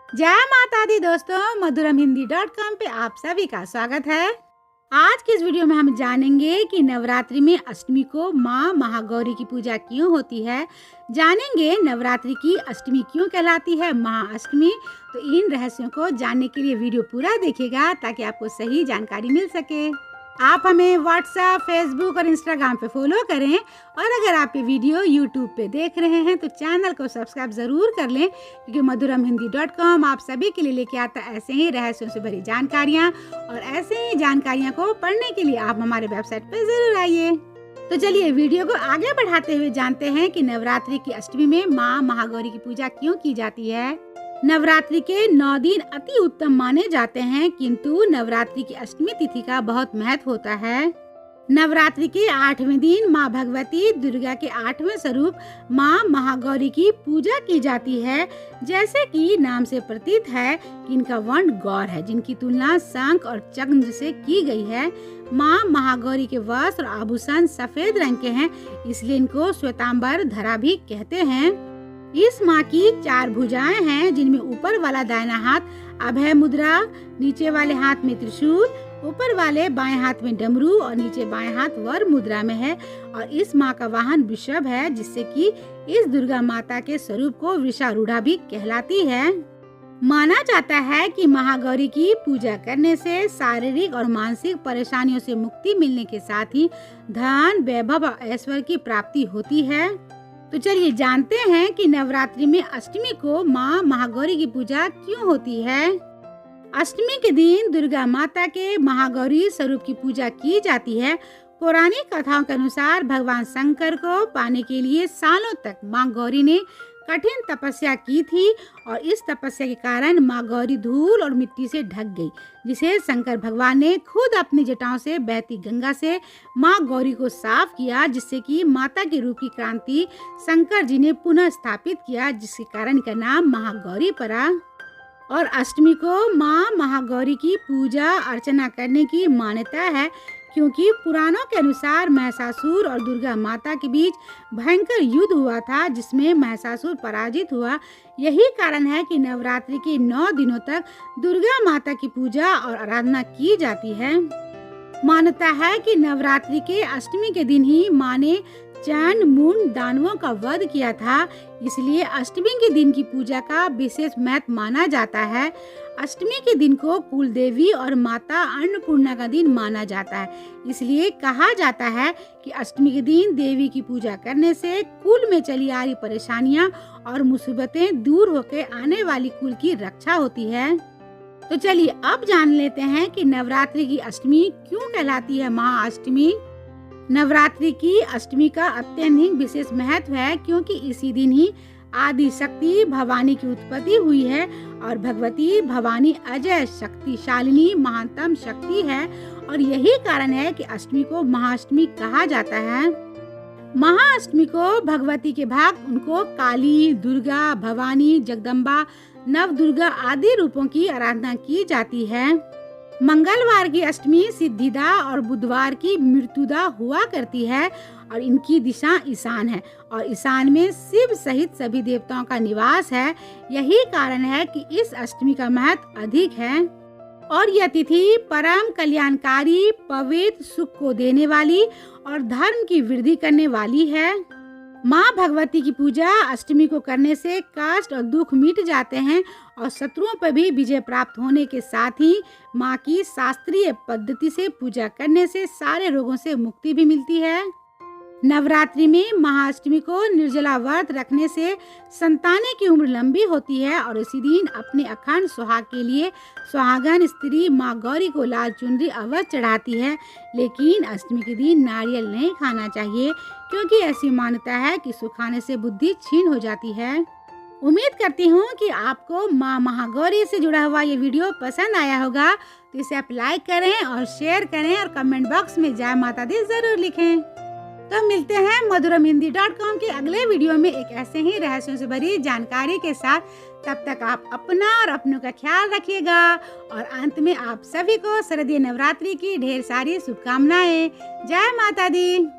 जय माता दी दोस्तों, मधुरमहिंदी.com पे आप सभी का स्वागत है। आज के इस वीडियो में हम जानेंगे कि नवरात्रि में अष्टमी को माँ महागौरी की पूजा क्यों होती है। जानेंगे नवरात्रि की अष्टमी क्यों कहलाती है महाअष्टमी। तो इन रहस्यों को जानने के लिए वीडियो पूरा देखिएगा ताकि आपको सही जानकारी मिल सके। आप हमें व्हाट्सएप, फेसबुक और इंस्टाग्राम पे फॉलो करें और अगर आप ये वीडियो यूट्यूब पे देख रहे हैं तो चैनल को सब्सक्राइब ज़रूर कर लें, क्योंकि मधुरमहिंदी.com आप सभी के लिए लेके आता है ऐसे ही रहस्यों से भरी जानकारियाँ। और ऐसे ही जानकारियाँ को पढ़ने के लिए आप हमारे वेबसाइट पर ज़रूर आइए। तो चलिए वीडियो को आगे बढ़ाते हुए जानते हैं कि नवरात्रि की अष्टमी में माँ महागौरी की पूजा क्यों की जाती है। नवरात्रि के 9 दिन अति उत्तम माने जाते हैं, किंतु नवरात्रि की अष्टमी तिथि का बहुत महत्व होता है। नवरात्रि के 8वें दिन माँ भगवती दुर्गा के 8वें स्वरूप माँ महागौरी की पूजा की जाती है। जैसे कि नाम से प्रतीत है कि इनका वर्ण गौर है, जिनकी तुलना शंख और चक्र से की गई है। माँ महागौरी के वस्त्र और आभूषण सफेद रंग के हैं, इसलिए इनको श्वेतांबर धरा भी कहते हैं। इस माँ की 4 भुजाएं हैं, जिनमें ऊपर वाला दाहिना हाथ अभय मुद्रा, नीचे वाले हाथ में त्रिशूल, ऊपर वाले बाएं हाथ में डमरू और नीचे बाएं हाथ वर मुद्रा में है। और इस माँ का वाहन वृषभ है, जिससे कि इस दुर्गा माता के स्वरूप को वृषारूढ़ा भी कहलाती है। माना जाता है कि महागौरी की पूजा करने से शारीरिक और मानसिक परेशानियों से मुक्ति मिलने के साथ ही धन, वैभव और ऐश्वर्य की प्राप्ति होती है। तो चलिए जानते हैं कि नवरात्रि में अष्टमी को माँ महागौरी की पूजा क्यों होती है। अष्टमी के दिन दुर्गा माता के महागौरी स्वरूप की पूजा की जाती है। पौराणिक कथाओं के अनुसार भगवान शंकर को पाने के लिए सालों तक माँ गौरी ने कठिन तपस्या की थी और इस तपस्या के कारण माँ गौरी धूल और मिट्टी से ढक गई, जिसे शंकर भगवान ने खुद अपनी जटाओं से बहती गंगा से माँ गौरी को साफ किया, जिससे कि माता के रूप की क्रांति शंकर जी ने पुनः स्थापित किया, जिसके कारण इनका नाम महागौरी पड़ा। और अष्टमी को माँ महागौरी की पूजा अर्चना करने की मान्यता है, क्योंकि पुराणों के अनुसार महिषासुर और दुर्गा माता के बीच भयंकर युद्ध हुआ था, जिसमें महिषासुर पराजित हुआ। यही कारण है कि नवरात्रि के 9 दिनों तक दुर्गा माता की पूजा और आराधना की जाती है। मान्यता है कि नवरात्रि के अष्टमी के दिन ही माँ ने चैन मून दानवों का वध किया था, इसलिए अष्टमी के दिन की पूजा का विशेष महत्व माना जाता है। अष्टमी के दिन को कुल देवी और माता अन्नपूर्णा का दिन माना जाता है, इसलिए कहा जाता है कि अष्टमी के दिन देवी की पूजा करने से कुल में चली आ रही परेशानियां और मुसीबतें दूर होकर आने वाली कुल की रक्षा होती है। तो चलिए अब जान लेते हैं कि नवरात्रि की अष्टमी क्यों कहलाती है महाअष्टमी। नवरात्रि की अष्टमी का अत्यंत विशेष महत्व है, क्योंकि इसी दिन ही आदि शक्ति भवानी की उत्पत्ति हुई है और भगवती भवानी अजय शक्तिशालिनी महानतम शक्ति है। और यही कारण है कि अष्टमी को महाअष्टमी कहा जाता है। महाअष्टमी को भगवती के भक्त उनको काली, दुर्गा, भवानी, जगदम्बा, नव दुर्गा आदि रूपों की आराधना की जाती है। मंगलवार की अष्टमी सिद्धिदा और बुधवार की मृत्युदा हुआ करती है और इनकी दिशा ईशान है और ईशान में शिव सहित सभी देवताओं का निवास है। यही कारण है कि इस अष्टमी का महत्व अधिक है। और यह तिथि परम कल्याणकारी, पवित्र, सुख को देने वाली और धर्म की वृद्धि करने वाली है। माँ भगवती की पूजा अष्टमी को करने से कष्ट और दुख मिट जाते हैं और शत्रुओं पर भी विजय प्राप्त होने के साथ ही माँ की शास्त्रीय पद्धति से पूजा करने से सारे रोगों से मुक्ति भी मिलती है। नवरात्रि में महाअष्टमी को निर्जला व्रत रखने से संतानें की उम्र लंबी होती है और इसी दिन अपने अखंड सुहाग के लिए सुहागन स्त्री माँ गौरी को लाल चुनरी अवश्य चढ़ाती है। लेकिन अष्टमी के दिन नारियल नहीं खाना चाहिए, क्योंकि ऐसी मान्यता है कि सुखाने से बुद्धि क्षीण हो जाती है। उम्मीद करती हूँ कि आपको माँ महागौरी से जुड़ा हुआ ये वीडियो पसंद आया होगा, तो इसे आप लाइक करें और शेयर करें और कमेंट बॉक्स में जय माता दी जरूर लिखें। तो मिलते हैं मधुरमहिंदी.com के अगले वीडियो में एक ऐसे ही रहस्यों से भरी जानकारी के साथ। तब तक आप अपना और अपनों का ख्याल रखिएगा और अंत में आप सभी को शारदीय नवरात्रि की ढेर सारी शुभकामनाएं। जय माता दी।